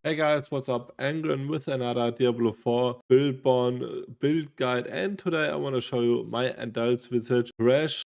Hey guys, what's up? Angren with another Diablo 4 Spiritborn build guide, and today I want to show you my Andariels Visage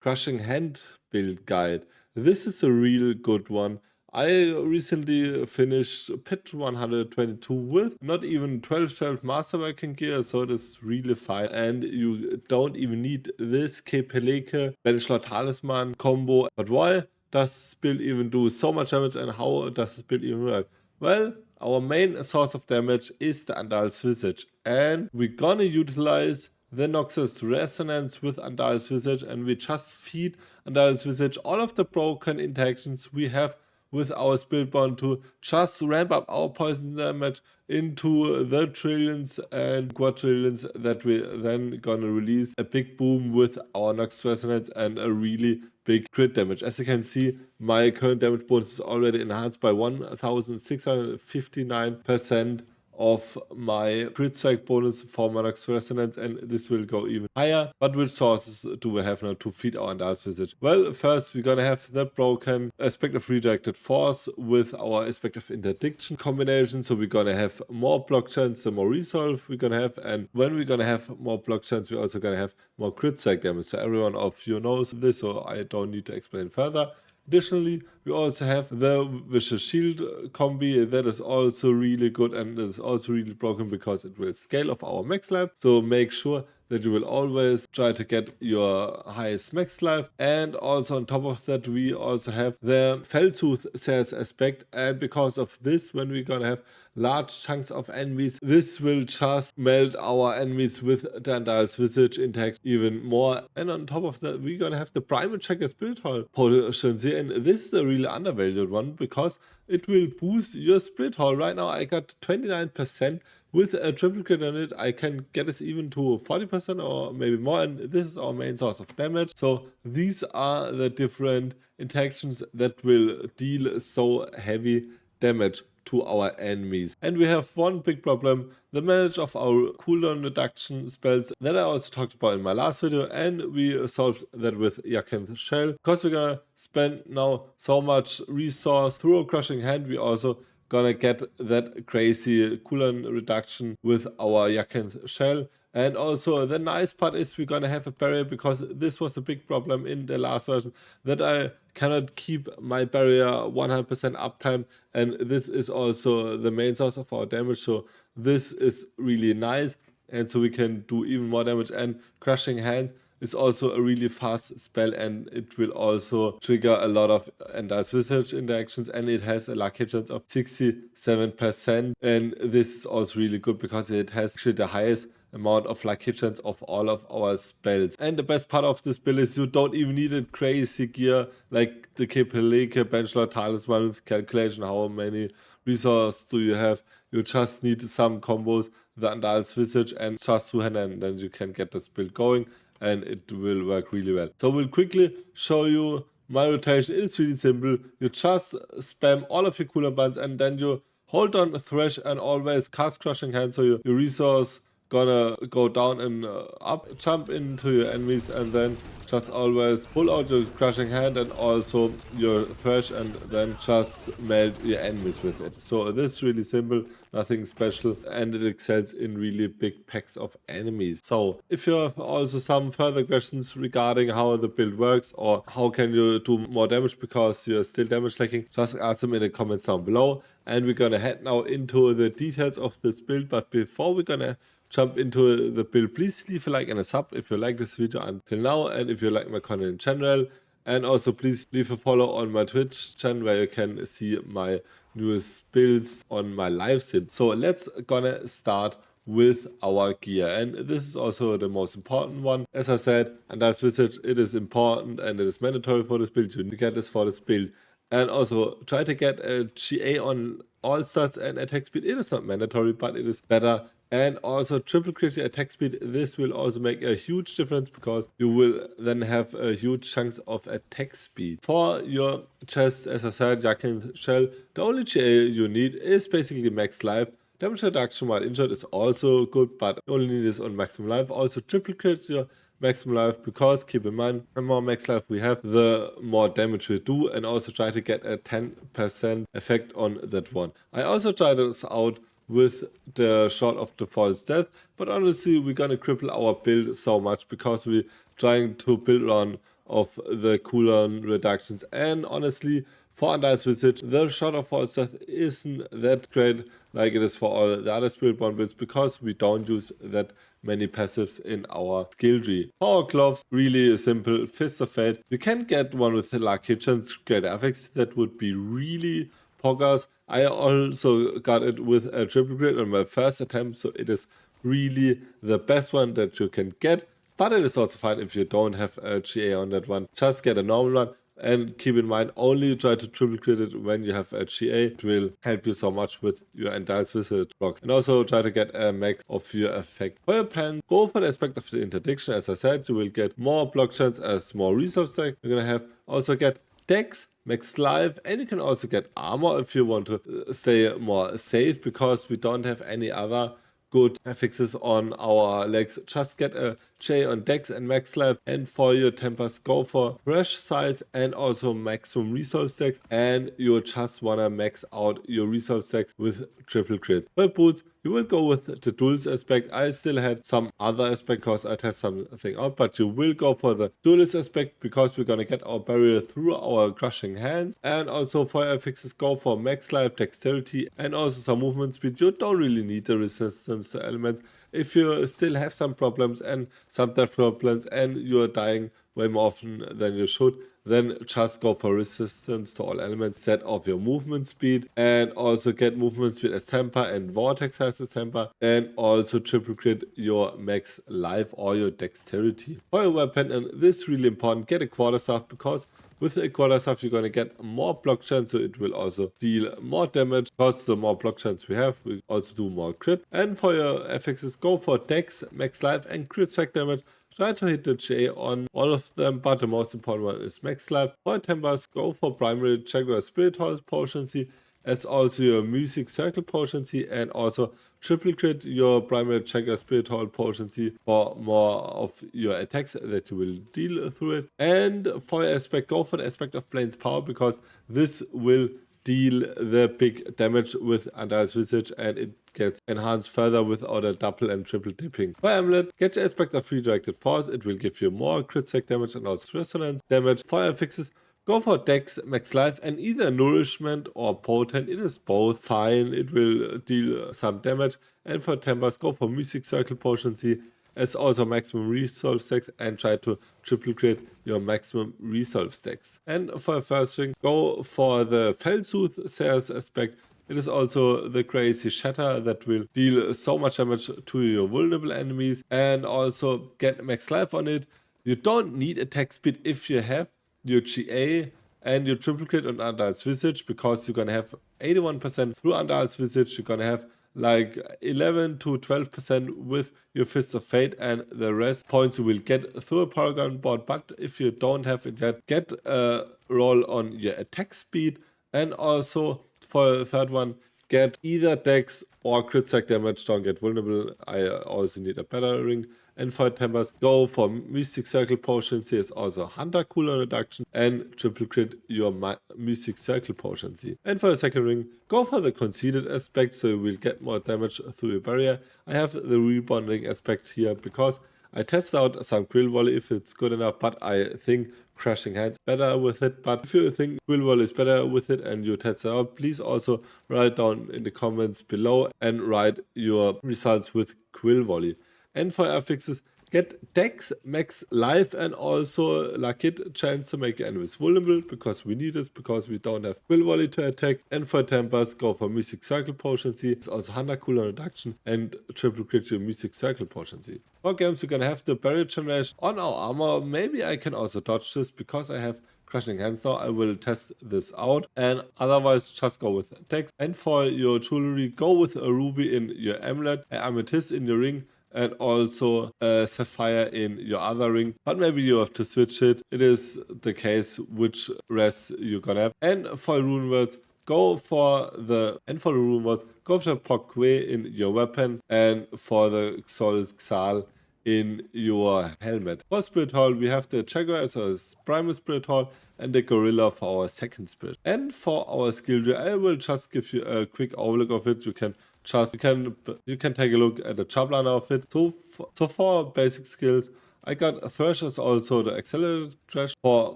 Crushing Hand build guide. This is a real good one. I recently finished Pit 122 with not even 12 masterworking gear, so it is really fine. And you don't even need this Kepeleke Benchler Talisman combo. But why does this build even do so much damage, and how does this build even work? Well, our main source of damage is the Andariels Visage, and we're gonna utilize the Noxus Resonance with Andariels Visage, and we just feed Andariels Visage all of the broken interactions we have with our Spiritborn to just ramp up our poison damage into the trillions and quadrillions that we then gonna release a big boom with our Noxus Resonance and a really big crit damage. As you can see, my current damage bonus is already enhanced by 1659% of my crit strike bonus for my Noxus Resonance, and this will go even higher. But which sources do we have now to feed our Andariels Visage? Well, first we're gonna have the broken aspect of redirected force with our aspect of interdiction combination. So we're gonna have more block chance, the more resolve we're gonna have, and when we're gonna have more block chance, we're also gonna have more crit strike damage. So everyone of you knows this, so I don't need to explain further. Additionally, we also have the Vicious Shield combi that is also really good, and it is also really broken because it will scale off our max life. So make sure that you will always try to get your highest max life. And also on top of that, we also have the Feltooth Cells aspect, and because of this, when we're gonna have large chunks of enemies, this will just melt our enemies with the Andariels Visage intact even more. And on top of that, we're gonna have the Primal Checker Spirit Hall potions here, and this is a really undervalued one because it will boost your Spirit Hall. Right now I got 29%. With a triple crit on it, I can get this even to 40% or maybe more, and this is our main source of damage. So these are the different interactions that will deal so heavy damage to our enemies. And we have one big problem: the manage of our cooldown reduction spells that I also talked about in my last video, and we solved that with Yakin's Shell. Because we're gonna spend now so much resource through a crushing hand, we also gonna get that crazy cooldown reduction with our Yakin's Shell. And also the nice part is we're gonna have a barrier, because this was a big problem in the last version, that I cannot keep my barrier 100% uptime, and this is also the main source of our damage. So this is really nice, and so we can do even more damage. And Crushing Hand is also a really fast spell, and it will also trigger a lot of Andariels Visage interactions, and it has a lucky chance of 67%, and this is also really good because it has actually the highest amount of lucky chance of all of our spells. And the best part of this build is you don't even need a crazy gear like the Kepeleke Benchler Talisman with calculation how many resources do you have. You just need some combos, the Andariels Visage and just two-hand, and then you can get this build going, and it will work really well. So we'll quickly show you my rotation. It's really simple. You just spam all of your cooldown buttons, and then you hold on Thresh and always cast Crushing Hand, so your resource gonna go down and up, jump into your enemies, and then just always pull out your Crushing Hand and also your Thresh, and then just melt your enemies with it. So this is really simple, nothing special, and it excels in really big packs of enemies. So if you have also some further questions regarding how the build works, or how can you do more damage because you're still damage lacking, just ask them in the comments down below. And we're gonna head now into the details of this build, but before we're gonna jump into the build, please leave a like and a sub if you like this video until now, and if you like my content in general. And also please leave a follow on my Twitch channel, where you can see my newest builds on my live stream. So let's gonna start with our gear, and this is also the most important one. As I said, Andariels Visage, it is important and it is mandatory for this build. You get this for this build. And also try to get a GA on all stats and attack speed. It is not mandatory, but it is better. And also triple crit attack speed. This will also make a huge difference, because you will then have a huge chunks of attack speed. For your chest, as I said, Yakin's Shell, the only GA you need is basically max life. Damage reduction while injured is also good, but you only need this on maximum life. Also triple crit, your maximum life, because keep in mind, the more max life we have, the more damage we do, and also try to get a 10% effect on that one. I also tried this out with the shot of the false death, but honestly we're gonna cripple our build so much because we're trying to build on of the cooldown reductions, and honestly for Andariels Visage the shot of false death isn't that great like it is for all the other Spiritborn builds, because we don't use that many passives in our skill tree. For our gloves, really simple, Fist of Fate. You can get one with the Lark Kitchen's great affix, that would be really poggers. I also got it with a triple crit on my first attempt, so it is really the best one that you can get. But it is also fine if you don't have a GA on that one. Just get a normal one. And keep in mind, only try to triple crit it when you have a GA. It will help you so much with your Andariels Visage blocks. And also try to get a max of your effect. For your pen, go for the aspect of the interdiction. As I said, you will get more block chance as more resource stack. You're gonna have also get Dex, max life, and you can also get armor if you want to stay more safe, because we don't have any other good affixes on our legs. Just get a J on Dex and max life, and for your tempers go for brush size and also maximum resolve stacks, and you just wanna max out your resolve stacks with triple crit. For boots, you will go with the duelist aspect. I still had some other aspect because I test something out, but you will go for the duelist aspect because we're gonna get our barrier through our crushing hands. And also for your affixes, go for max life, dexterity, and also some movement speed. You don't really need the resistance to elements. If you still have some problems and some death problems and you're dying way more often than you should, then just go for resistance to all elements, set off your movement speed, and also get movement speed as temper and vortex size as temper, and also triple crit your max life or your dexterity. For your weapon, and this is really important, get a quarterstaff, because with a quarterstaff you're gonna get more block chance, so it will also deal more damage, because the more block chance we have, we also do more crit. And for your FXs, go for dex, max life, and crit stack damage. Try to hit the J on all of them, but the most important one is max life. For tempers, go for primary Jaguar Spirit Horse potency, as also your music circle potency, and also triple crit your primary Jaguar Spirit Horse potency for more of your attacks that you will deal through it. And for your aspect, go for the aspect of Plane's power, because this will deal the big damage with Andariels Visage, and it gets enhanced further without a double and triple dipping. For Amulet, get your aspect of redirected force. It will give you more crit stack damage and also resonance damage. For your fixes, go for Dex, max life, and either nourishment or potent. It is both fine. It will deal some damage. And for tempers, go for music circle potency, as also maximum resolve stacks, and try to triple crit your maximum resolve stacks. And for first thing, go for the Fellsoothsayer's aspect. It is also the crazy shatter that will deal so much damage to your vulnerable enemies, and also get max life on it. You don't need attack speed if you have your GA and your triple crit on Andariels Visage, because you're gonna have 81% through Andariels Visage. You're gonna have like 11 to 12% with your Fist of Fate, and the rest points you will get through a Paragon board. But if you don't have it yet, get a roll on your attack speed, and also for the third one, get either dex or crit stack damage. Don't get vulnerable. I also need a better ring. And for tempers, go for Mystic Circle potency, is also Hunter cooldown reduction, and triple crit your Mystic Circle potency. And for the second ring, go for the Conceited aspect, so you will get more damage through your barrier. I have the Rebonding aspect here because I test out some Quill Volley if it's good enough, but I think Crushing Hands better with it. But if you think Quill Volley is better with it and you test it out, please also write down in the comments below and write your results with Quill Volley. And for affixes, get Dex, max life, and also Lucky chance to make your enemies vulnerable, because we need this, because we don't have Quill Volley to attack. And for tempers, go for Music Circle potency. It's also Hunter cooldown reduction and triple crit your Music Circle potency. For games, we're gonna have the barrier generation on our armor. Maybe I can also dodge this because I have Crushing Hands now. I will test this out, and otherwise just go with Dex. And for your jewelry, go with a ruby in your amulet, an amethyst in your ring, and also a sapphire in your other ring, but maybe you have to switch it. It is the case which rest you're gonna have. And for Runewords, go for the Runewords, go for the Pokwe in your weapon, and for the Xol Xal in your helmet. For Spirit Hall, we have the Jaguar as our primary Spirit Hall and the Gorilla for our second Spirit. And for our skill tree, I will just give you a quick overlook of it. You can take a look at the job line of it. So for basic skills, I got Thresh as also the accelerated Thresh for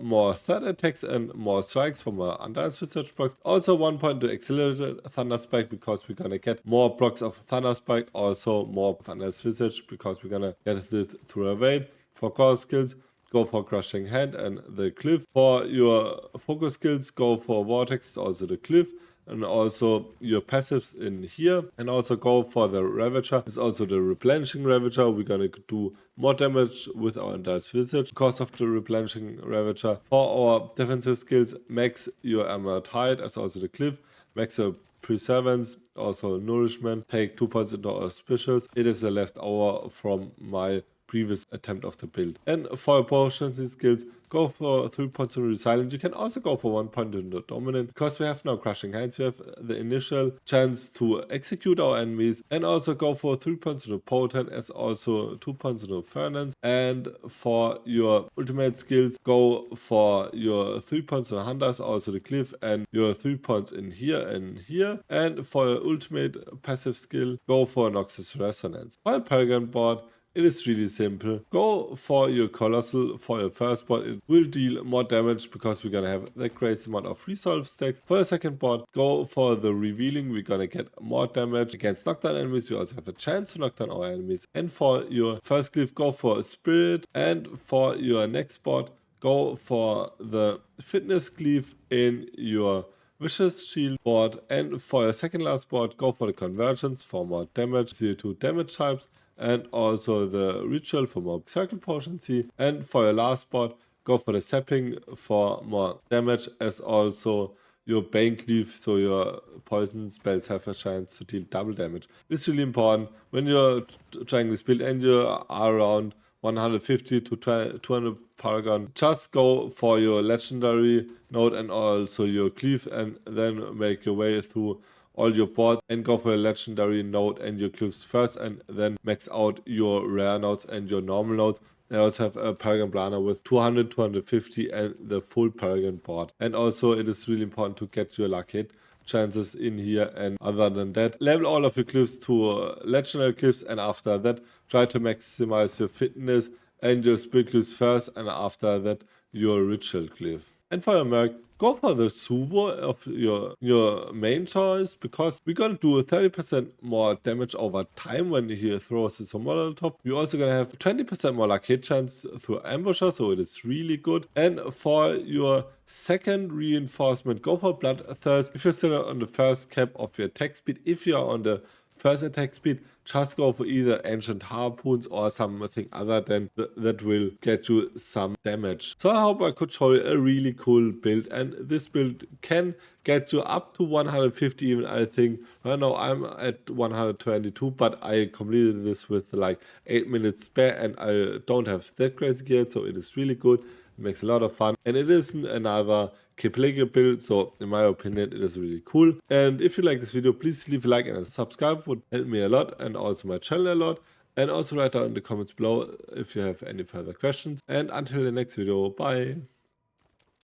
more third attacks and more strikes from our Andariels Visage procs. Also 1 point to accelerated Thunder Spike because we're gonna get more procs of Thunder Spike, also more Andariels Visage because we're gonna get this through a vein. For core skills, go for Crushing Hand and the Cliff. For your focus skills, go for Vortex, also the Cliff. And also your passives in here, and also go for the Ravager. It's also the replenishing Ravager. We're gonna do more damage with our Andariels Visage because of the replenishing Ravager. For our defensive skills, max your armor tide as also the Cliff, max your preservance, also nourishment, take 2 points into auspicious. It is a leftover from my previous attempt of the build. And for proficiency skills, go for 3 points in Resilient. You can also go for 1 point in the Dominant. Because we have now Crushing Hands, we have the initial chance to execute our enemies. And also go for 3 points in the Potent as also 2 points in the Furnace. And for your ultimate skills, go for your 3 points in the Hunters, also the Cliff, and your 3 points in here and here. And for your ultimate passive skill, go for Noxus Resonance. For a Paragon board, it is really simple. Go for your Colossal for your first board. It will deal more damage because we're gonna have the crazy amount of resolve stacks. For your second board, go for the Revealing. We're gonna get more damage against knockdown enemies. We also have a chance to knock down our enemies. And for your first glyph, go for a Spirit. And for your next board, go for the Fitness Glyph in your Vicious Shield board. And for your second last board, go for the Convergence for more damage, CO2 damage types, and also the Ritual for more circle potency. And for your last board, go for the Sapping for more damage, as also your Bane Cleave, so your poison spells have a chance to deal double damage. It's really important when you're trying this build and you are around 150 to 200 Paragon. Just go for your Legendary node and also your Cleave, and then make your way through all your boards and go for a legendary node and your cliffs first, and then max out your rare nodes and your normal nodes. I also have a Paragon Planner with 200, 250 and the full Paragon board. And also it is really important to get your luck hit chances in here, and other than that, level all of your cliffs to legendary cliffs, and after that try to maximize your fitness and your spirit cliffs first, and after that your ritual cliff. And for your Merc, go for the Subo of your main choice, because we're gonna do 30% more damage over time when he throws his Molotov. We're also gonna have 20% more luck hit chance through Ambusher, so it is really good. And for your second reinforcement, go for Bloodthirst. If you're still on the first cap of your attack speed, if you are on the first attack speed, just go for either Ancient Harpoons or something other than that will get you some damage. So I hope I could show you a really cool build, and this build can get you up to 150 even, I think. Right now I'm at 122, but I completed this with like 8 minutes spare, and I don't have that crazy gear, so it is really good. It makes a lot of fun, and it isn't another Keplege build, so in my opinion it is really cool. And if you like this video, please leave a like and a subscribe, would help me a lot and also my channel a lot. And also write down in the comments below if you have any further questions. And until the next video, bye.